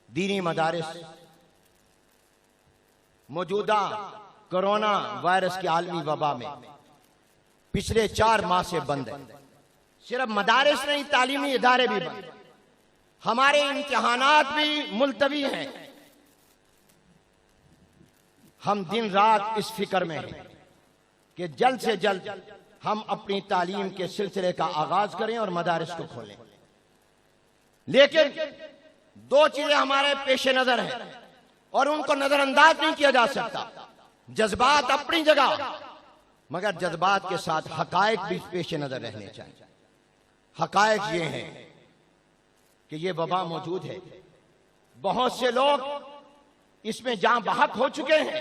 دینی مدارس موجودہ کرونا وائرس کی عالمی وبا میں پچھلے 4 ماہ سے بند ہیں۔ صرف مدارس نہیں، تعلیمی ادارے بھی بند، ہمارے امتحانات بھی ملتوی ہیں۔ ہم دن رات اس فکر میں ہیں کہ جلد سے جلد ہم اپنی تعلیم کے سلسلے کا آغاز کریں اور مدارس کو کھولیں، لیکن 2 چیزیں ہمارے پیش نظر ہیں اور ان کو نظر انداز نہیں کیا جا سکتا۔ جذبات اپنی جگہ، مگر جذبات کے ساتھ حقائق بھی پیش نظر رہنے چاہیے۔ حقائق یہ ہیں کہ یہ وبا موجود ہے، بہت سے لوگ اس میں جاں بحق ہو چکے ہیں،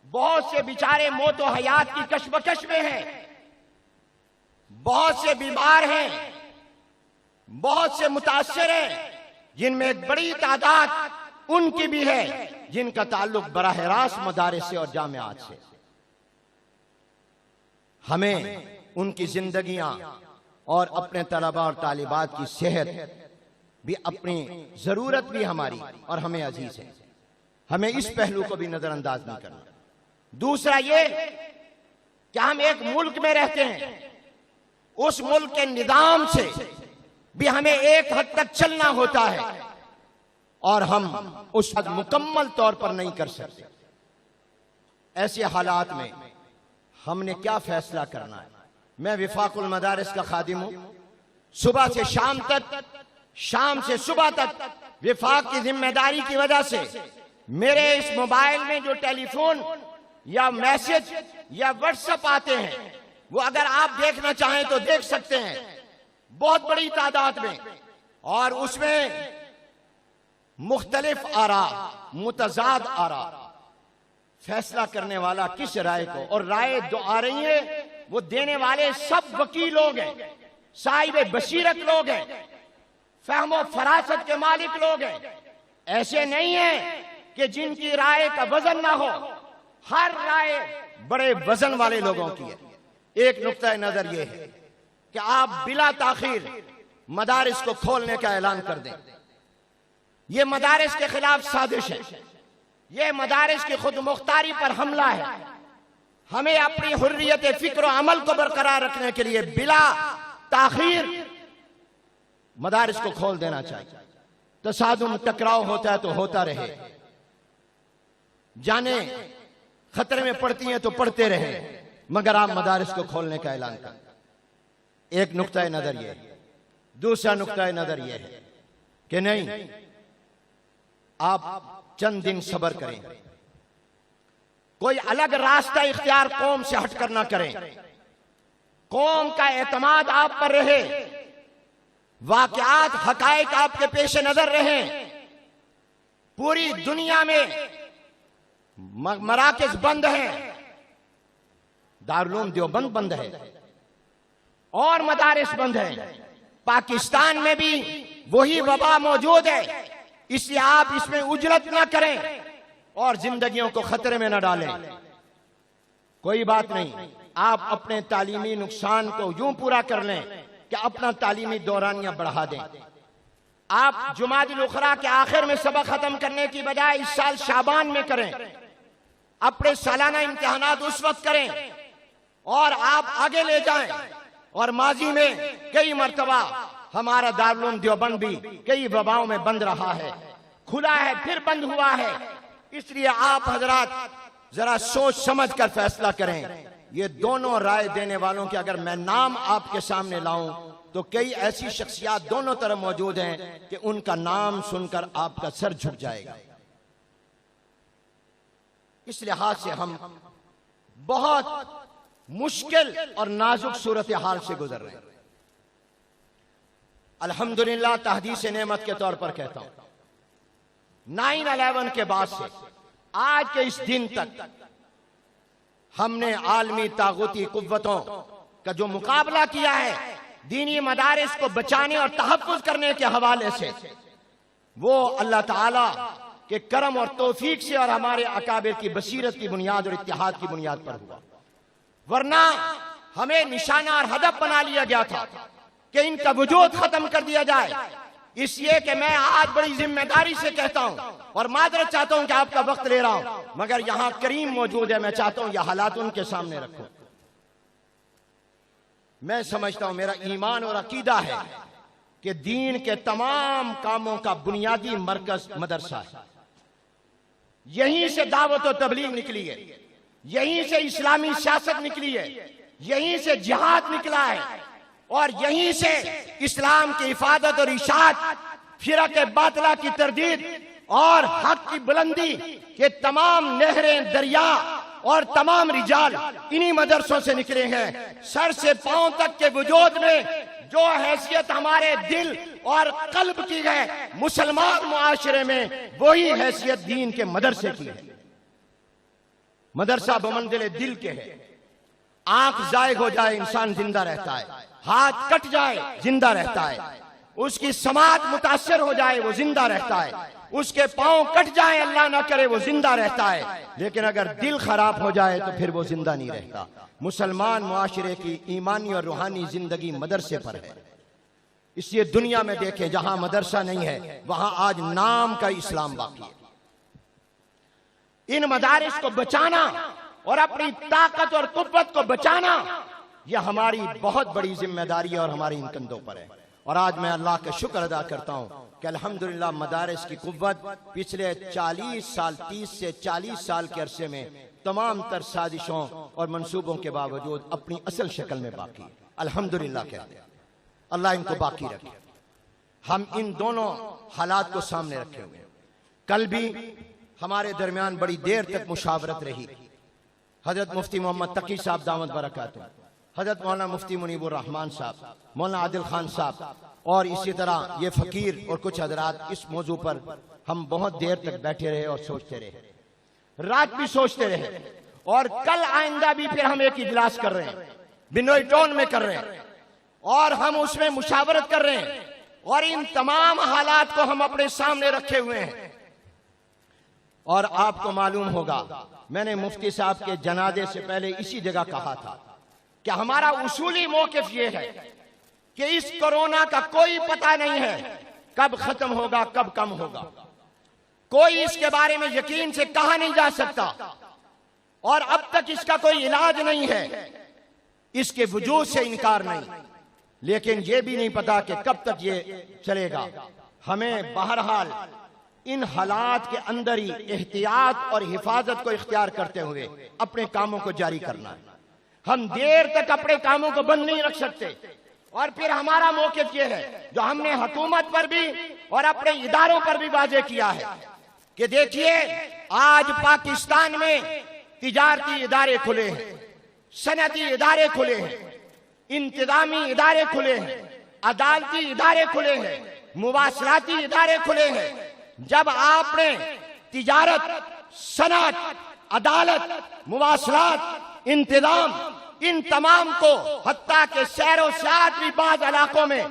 بہت سے بیچارے موت و حیات کی کشمکش میں ہیں، بہت سے بیمار ہیں، بہت سے متاثر ہیں، جن میں ایک بڑی تعداد ان کی بھی ہے جن کا تعلق براہ راست مدارس سے اور جامعات سے۔ ہمیں ان کی زندگیاں اور اپنے طلباء اور طالبات کی صحت بھی اپنی ضرورت بھی ہماری اور ہمیں عزیز ہے، ہمیں اس پہلو کو بھی نظر انداز نہیں کرنا۔ دوسرا یہ کہ ہم ایک ملک میں رہتے ہیں، اس ملک کے نظام سے بھی ہمیں ایک حد تک چلنا ہوتا ہے اور ہم اس حد مکمل طور پر نہیں کر سکتے۔ ایسے حالات میں ہم نے کیا فیصلہ کرنا ہے؟ میں وفاق المدارس کا خادم ہوں، صبح سے شام تک، شام سے صبح تک وفاق کی ذمہ داری کی وجہ سے میرے اس موبائل میں جو ٹیلی فون یا میسج یا واٹس ایپ آتے ہیں وہ اگر آپ دیکھنا چاہیں تو دیکھ سکتے ہیں، بہت بڑی تعداد میں، اور اس میں مختلف آراء، متضاد آراء، فیصلہ کرنے والا کس رائے کو، اور رائے جو آ رہی ہے وہ دینے والے سب وکیل لوگ ہیں، صاحب بصیرت لوگ ہیں، فہم و فراست کے مالک لوگ ہیں، ایسے نہیں ہیں کہ جن کی رائے کا وزن نہ ہو، ہر رائے بڑے وزن والے لوگوں کی ہے۔ ایک نقطہ نظر یہ ہے کہ آپ بلا تاخیر مدارس کو کھولنے کا اعلان کر دیں۔ یہ مدارس کے خلاف سازش ہے، یہ مدارس کی خود مختاری پر حملہ ہے۔ ہمیں اپنی حریت فکر و عمل کو برقرار رکھنے کے لیے بلا تاخیر مدارس کو کھول دینا چاہیے۔ تصادم، ٹکراؤ ہوتا ہے تو ہوتا رہے، جانیں خطرے میں پڑتی ہیں تو پڑھتے رہے، مگر آپ مدارس کو کھولنے کا اعلان کریں۔ ایک نقطہ نظر یہ ہے۔ دوسرا نقطہ نظر یہ ہے کہ نہیں، آپ چند دن صبر کریں، کوئی الگ راستہ اختیار قوم سے ہٹ کر نہ کریں، قوم کا اعتماد آپ پر رہے، واقعات، حقائق آپ کے پیش نظر رہیں۔ پوری دنیا میں مراکز بند ہیں، دارالعلوم دیوبند بند ہے اور مدارس بند ہیں، پاکستان میں بھی وہی وبا موجود ہے، اس لیے آپ اس میں اجرت نہ کریں اور زندگیوں کو خطرے میں نہ ڈالیں۔ کوئی بات نہیں، آپ اپنے تعلیمی نقصان کو یوں پورا کر لیں کہ اپنا تعلیمی دورانیہ بڑھا دیں۔ آپ جمادی الاخری کے آخر میں سبق ختم کرنے کی بجائے اس سال شعبان میں کریں، اپنے سالانہ امتحانات اس وقت کریں اور آپ آگے لے جائیں۔ اور ماضی میں کئی مرتبہ ہمارا دارالعلوم دیوبند بھی کئی وباؤں میں بند رہا ہے، کھلا ہے پھر بند ہوا ہے، اس لیے آپ حضرات ذرا سوچ سمجھ کر فیصلہ کریں۔ یہ دونوں رائے دینے والوں کے اگر میں نام آپ کے سامنے لاؤں تو کئی ایسی شخصیات دونوں طرف موجود ہیں کہ ان کا نام سن کر آپ کا سر جھک جائے گا۔ اس لحاظ سے ہم بہت مشکل اور نازک صورتحال سے گزر رہے ہیں۔ الحمدللہ تحدیث نعمت کے طور پر کہتا ہوں، 9/11 کے بعد سے آج کے اس دن تک ہم نے عالمی طاغوتی قوتوں کا جو مقابلہ کیا ہے دینی مدارس کو بچانے اور تحفظ کرنے کے حوالے سے، وہ اللہ تعالی کے کرم اور توفیق سے اور ہمارے اکابر کی بصیرت کی بنیاد اور اتحاد کی بنیاد پر ہوا، ورنہ ہمیں نشانہ اور ہدف بنا لیا گیا تھا کہ ان کا وجود ختم کر دیا جائے، اس لیے کہ میں آج بڑی ذمہ داری سے کہتا ہوں اور معذرت چاہتا ہوں کہ آپ کا وقت لے رہا ہوں، مگر یہاں کریم موجود ہے، میں چاہتا ہوں یہ حالات ان کے سامنے رکھوں۔ میں سمجھتا ہوں، میرا ایمان اور عقیدہ ہے کہ دین کے تمام کاموں کا بنیادی مرکز مدرسہ ہے۔ یہیں سے دعوت و تبلیغ نکلی ہے، یہیں سے اسلامی سیاست نکلی ہے، یہیں سے جہاد نکلا ہے، اور یہیں سے اسلام کی حفاظت اور اشاعت، فرق باطلہ کی تردید اور حق کی بلندی کے تمام نہریں، دریا اور تمام رجال انہی مدرسوں سے نکلے ہیں۔ سر سے پاؤں تک کے وجود میں جو حیثیت ہمارے دل اور قلب کی ہے مسلمان معاشرے میں، وہی حیثیت دین کے مدرسے کی ہے۔ مدرسہ بمنزل دل کے ہے۔ آنکھ زائغ ہو جائے انسان زندہ رہتا ہے، ہاتھ کٹ جائے زندہ رہتا ہے، اس کی سماعت متاثر ہو جائے وہ زندہ رہتا ہے، اس کے پاؤں کٹ جائے اللہ نہ کرے وہ زندہ رہتا ہے، لیکن اگر دل خراب ہو جائے تو پھر وہ زندہ نہیں رہتا۔ مسلمان معاشرے کی ایمانی اور روحانی زندگی مدرسے پر ہے۔ اس لیے دنیا میں دیکھیں جہاں مدرسہ نہیں ہے وہاں آج نام کا اسلام باقی ہے۔ ان مدارس کو بچانا اور اپنی طاقت اور قوت کو بچانا یہ ہماری بہت بڑی ذمہ داری ہے اور ہماری ان کندھوں پر ہے۔ اور آج میں اللہ کا شکر ادا کرتا ہوں کہ الحمدللہ مدارس کی قوت پچھلے 30 سے 40 سال کے عرصے میں تمام تر سازشوں اور منصوبوں کے باوجود اپنی اصل شکل میں باقی ہے۔ الحمدللہ کہتے ہیں، اللہ ان کو باقی رکھے۔ ہم ان دونوں حالات کو سامنے رکھے ہوئے ہیں۔ کل بھی ہمارے درمیان بڑی دیر تک مشاورت رہی۔ حضرت مفتی محمد تقی صاحب دامت برکاتہ، حضرت مولانا مفتی منیب الرحمان صاحب، مولانا عادل خان صاحب، اور اسی طرح یہ فقیر اور کچھ حضرات، اس موضوع پر ہم بہت دیر تک بیٹھے رہے اور سوچتے رہے، رات بھی سوچتے رہے، اور کل آئندہ بھی پھر ہم ایک اجلاس کر رہے ہیں، بنوئی ٹون میں کر رہے ہیں، اور ہم اس میں مشاورت کر رہے ہیں، اور ان تمام حالات کو ہم اپنے سامنے رکھے ہوئے ہیں۔ اور آپ کو معلوم ہوگا میں نے مفتی صاحب کے جنازے سے پہلے اسی جگہ کہا تھا کہ ہمارا اصولی موقف یہ ہے کہ اس کورونا کا کوئی پتہ نہیں ہے کب ختم ہوگا، کب کم ہوگا، کوئی اس کے بارے میں یقین سے کہا نہیں جا سکتا، اور اب تک اس کا کوئی علاج نہیں ہے، اس کے وجود سے انکار نہیں، لیکن یہ بھی نہیں پتا کہ کب تک یہ چلے گا۔ ہمیں بہرحال ان حالات کے اندر ہی احتیاط اور حفاظت کو اختیار کرتے ہوئے اپنے کاموں کو جاری کرنا ہے۔ ہم دیر تک اپنے کاموں کو بند نہیں رکھ سکتے، اور پھر ہمارا موقف یہ ہے جو ہم نے حکومت پر بھی اور اپنے اداروں پر بھی واضح کیا ہے کہ دیکھیے آج پاکستان میں تجارتی ادارے کھلے ہیں، صنعتی ادارے کھلے ہیں، انتظامی ادارے کھلے ہیں، عدالتی ادارے کھلے ہیں، مواصلاتی ادارے کھلے ہیں۔ جب آپ نے تجارت، صنعت، عدالت، مواصلات، انتظام، ان تمام کو حتیٰ کہ سیر و سیاحت بھی بعض علاقوں میں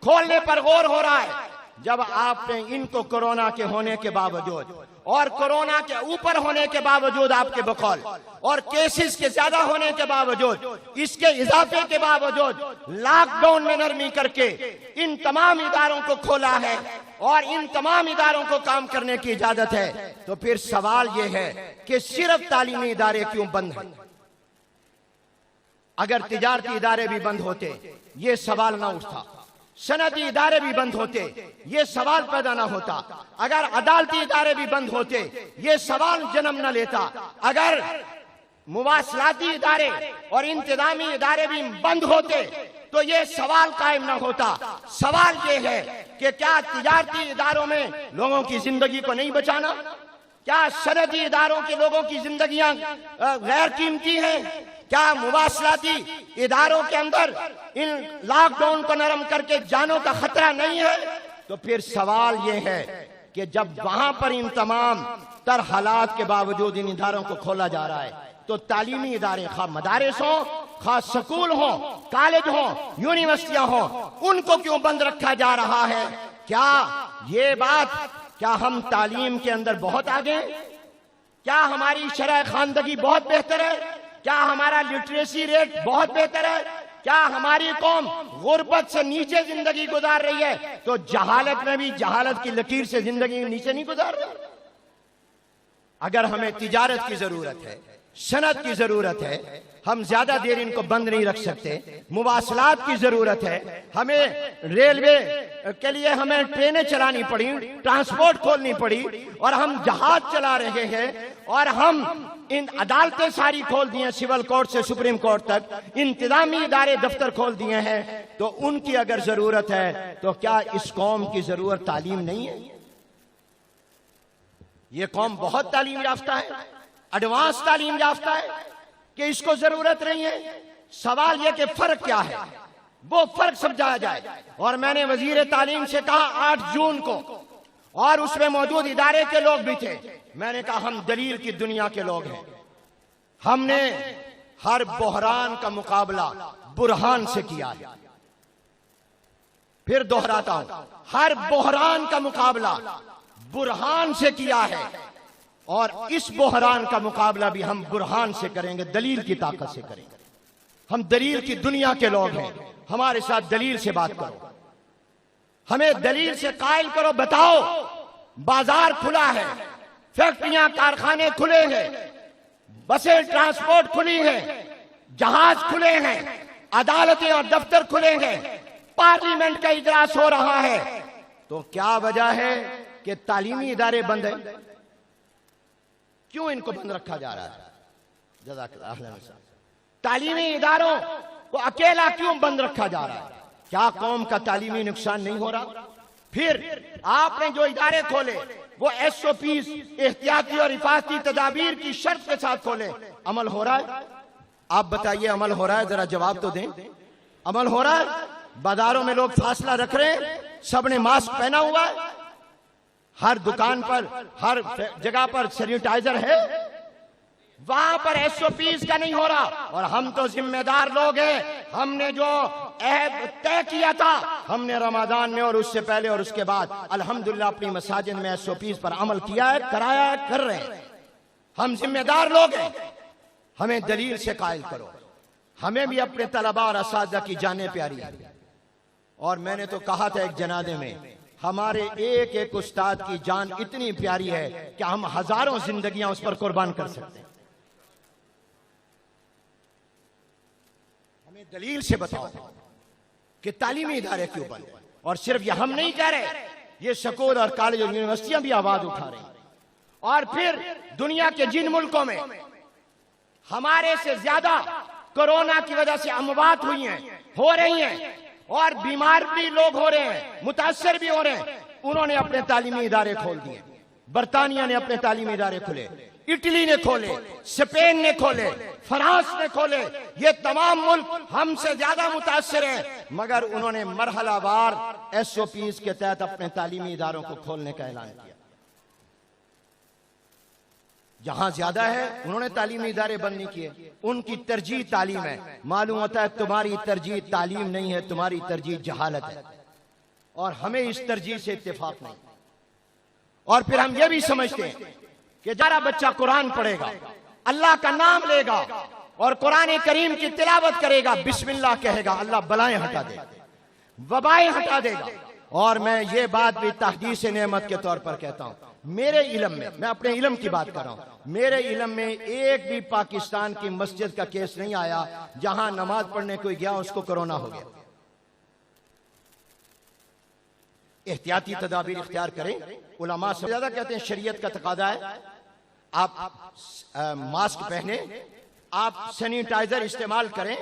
کھولنے پر غور ہو رہا ہے، جب آپ نے ان کو کورونا کے ہونے کے باوجود اور کورونا کے اوپر ہونے کے باوجود آپ کے بقول اور کیسز کے زیادہ ہونے کے باوجود، اس کے اضافے کے باوجود لاک ڈاؤن میں نرمی کر کے ان تمام اداروں کو کھولا ہے اور ان تمام اداروں کو کام کرنے کی اجازت ہے، تو پھر سوال یہ ہے کہ صرف تعلیمی ادارے کیوں بند ہیں؟ اگر تجارتی ادارے بھی بند ہوتے یہ سوال نہ اٹھتا، صنعتی ادارے بھی بند ہوتے یہ سوال پیدا نہ ہوتا، اگر عدالتی ادارے بھی بند ہوتے یہ سوال جنم نہ لیتا، اگر مواصلاتی ادارے اور انتظامی ادارے بھی بند ہوتے تو یہ سوال قائم نہ ہوتا۔ سوال یہ ہے کہ کیا تجارتی اداروں میں لوگوں کی زندگی کو نہیں بچانا؟ کیا صنعتی اداروں کے لوگوں کی زندگیاں غیر قیمتی ہیں؟ کیا مواصلاتی اداروں کے اندر ان لاک ڈاؤن کو نرم کر کے جانوں کا خطرہ نہیں ہے؟ تو پھر سوال یہ ہے کہ جب وہاں پر ان تمام تر حالات کے باوجود ان اداروں کو کھولا جا رہا ہے تو تعلیمی ادارے، خواہ مدارس ہوں، خواہ سکول ہوں، کالج ہوں، یونیورسٹیاں ہوں، ان کو کیوں بند رکھا جا رہا ہے؟ کیا ہم تعلیم کے اندر بہت آگے ہیں؟ کیا ہماری شرح خواندگی بہت بہتر ہے؟ کیا ہمارا لٹریسی ریٹ بہت بہتر ہے؟ کیا ہماری قوم غربت سے نیچے زندگی گزار رہی ہے تو جہالت میں بھی جہالت کی لکیر سے زندگی نیچے نہیں گزار رہی؟ اگر ہمیں تجارت کی ضرورت ہے، صنعت کی ضرورت ہے، ہم زیادہ دیر ان کو بند نہیں رکھ سکتے، مواصلات کی ضرورت ہے، ہمیں ریلوے کے لیے ہمیں ٹرینیں چلانی پڑی، ٹرانسپورٹ کھولنی پڑی، اور ہم جہاز چلا رہے ہیں، اور ہم ان عدالتیں ساری کھول دی ہیں، سول کورٹ سے سپریم کورٹ تک انتظامی ادارے دفتر کھول دیے ہیں، تو ان کی اگر ضرورت ہے تو کیا اس قوم کی ضرورت تعلیم نہیں ہے؟ یہ قوم بہت تعلیم یافتہ ہے، ایڈوانس تعلیم یافتہ ہے، کہ اس کو ضرورت نہیں ہے؟ سوال یہ کہ فرق کیا ہے، وہ فرق سمجھایا جائے۔ اور میں نے وزیر تعلیم سے کہا 8 جون کو، اور اس میں موجود ادارے کے لوگ بھی تھے، میں نے کہا ہم دلیل کی دنیا کے لوگ ہیں، ہم نے ہر بحران کا مقابلہ برہان سے کیا ہے۔ پھر دہراتا ہوں، ہر بحران کا مقابلہ برہان سے کیا ہے، اور اس بحران کا مقابلہ بھی ہم برہان سے کریں گے، دلیل کی طاقت سے کریں گے۔ ہم دلیل کی دنیا کے لوگ ہیں، ہمارے ساتھ دلیل سے بات کرو، ہمیں دلیل سے قائل کرو، بتاؤ بازار کھلا ہے، فیکٹریاں کارخانے کھلے ہیں، بسیں ٹرانسپورٹ کھلی ہیں، جہاز کھلے ہیں، عدالتیں اور دفتر کھلے ہیں، پارلیمنٹ کا اجلاس ہو رہا ہے، تو کیا وجہ ہے کہ تعلیمی ادارے بند ہیں؟ کیوں ان کو بند رکھا جا رہا ہے؟ جزاک اللہ خیر۔ تعلیمی اداروں کو اکیلا کیوں بند رکھا جا رہا ہے؟ کیا قوم کا تعلیمی نقصان نہیں ہو رہا؟ پھر آپ نے جو ادارے کھولے وہ SOPs احتیاطی اور حفاظتی تدابیر کی شرط کے ساتھ کھولے، عمل ہو رہا ہے؟ آپ بتائیے عمل ہو رہا ہے؟ ذرا جواب تو دیں، عمل ہو رہا ہے؟ بازاروں میں لوگ فاصلہ رکھ رہے ہیں، سب نے ماسک پہنا ہوا ہے، ہر دکان پر ہر جگہ پر سینیٹائزر ہے، وہاں پر SOPs کا نہیں ہو رہا۔ اور ہم تو ذمہ دار لوگ ہیں، ہم نے جو عہد طے کیا تھا، ہم نے رمضان میں اور اس سے پہلے اور اس کے بعد الحمدللہ اپنی مساجد میں SOPs پر عمل کیا ہے، کرایا ہے، کر رہے ہیں۔ ہم ذمہ دار لوگ ہیں، ہمیں دلیل سے قائل کرو۔ ہمیں بھی اپنے طلباء اور اساتذہ کی جانیں پیاری ہیں، اور میں نے تو کہا تھا ایک جنازے میں، ہمارے ایک ایک استاد کی جان اتنی پیاری ہے کہ ہم ہزاروں زندگیاں اس پر قربان کر سکتے ہیں۔ ہمیں دلیل سے بتاؤ کہ تعلیمی ادارے کیوں بند ہیں۔ اور صرف یہ ہم نہیں کہہ رہے، یہ سکول اور کالج اور یونیورسٹیاں بھی آواز اٹھا رہے ہیں۔ اور پھر دنیا کے جن ملکوں میں ہمارے سے زیادہ کورونا کی وجہ سے اموات ہوئی ہیں، ہو رہی ہیں، اور بیمار بھی لوگ ہو رہے ہیں، متاثر بھی ہو رہے ہیں، انہوں نے اپنے تعلیمی ادارے کھول دیے۔ برطانیہ نے اپنے تعلیمی ادارے کھولے، اٹلی نے کھولے، اسپین نے کھولے، فرانس نے کھولے، یہ تمام ملک ہم سے زیادہ متاثر ہیں، مگر انہوں نے مرحلہ وار SOPs کے تحت اپنے تعلیمی اداروں کو کھولنے کا اعلان کیا۔ جہاں زیادہ ہے انہوں نے تعلیمی ادارے بند نہیں کیے، ان کی ترجیح تعلیم ہے۔ معلوم ہوتا ہے تمہاری ترجیح تعلیم نہیں ہے، تمہاری ترجیح جہالت ہے، اور ہمیں اس ترجیح سے اتفاق نہیں۔ اور پھر ہم یہ بھی سمجھتے ہیں کہ ہمارا بچہ قرآن پڑھے گا، اللہ کا نام لے گا، اور قرآن کریم کی تلاوت کرے گا، بسم اللہ کہے گا، اللہ بلائیں ہٹا دے گا، وبائیں ہٹا دے گا۔ اور میں یہ بات بھی تحدیث نعمت کے طور پر کہتا ہوں، میرے علم میں اپنے علم کی بات کر رہا ہوں، میرے علم میں ایک بھی پاکستان کی مسجد کا کیس نہیں آیا جہاں نماز پڑھنے کوئی گیا اس کو کورونا ہو گیا۔ احتیاطی تدابیر اختیار کریں، علماء سے زیادہ کہتے ہیں شریعت کا تقاضا ہے، آپ ماسک پہنیں، آپ سینیٹائزر استعمال کریں،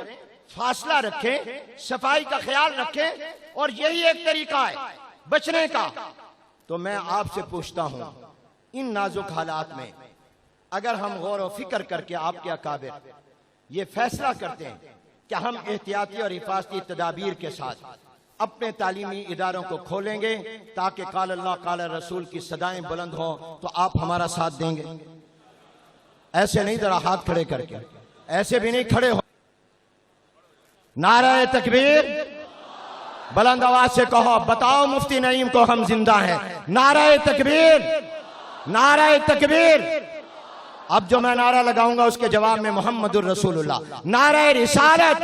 فاصلہ رکھیں، صفائی کا خیال رکھیں، اور یہی ایک طریقہ ہے بچنے کا۔ تو میں آپ سے پوچھتا ہوں، ان نازک حالات میں اگر ہم غور و فکر کر کے آپ کے اکابر یہ فیصلہ کرتے ہیں کہ ہم احتیاطی اور حفاظتی تدابیر کے ساتھ اپنے تعلیمی اداروں کو کھولیں گے تاکہ قال اللہ قال رسول کی صدائیں بلند ہوں، تو آپ ہمارا ساتھ دیں گے؟ ایسے نہیں، ذرا ہاتھ کھڑے کر کے، ایسے بھی نہیں کھڑے ہو، نعرہ تکبیر بلند آواز سے کہو، بتاؤ مفتی نعیم کو ہم زندہ ہیں، نعرہ تکبیر، نعرہ تکبیر۔ اب جو میں نعرہ لگاؤں گا اس کے جواب میں محمد الرسول اللہ، نعرہ رسالت،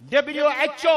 WHO,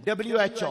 WHO,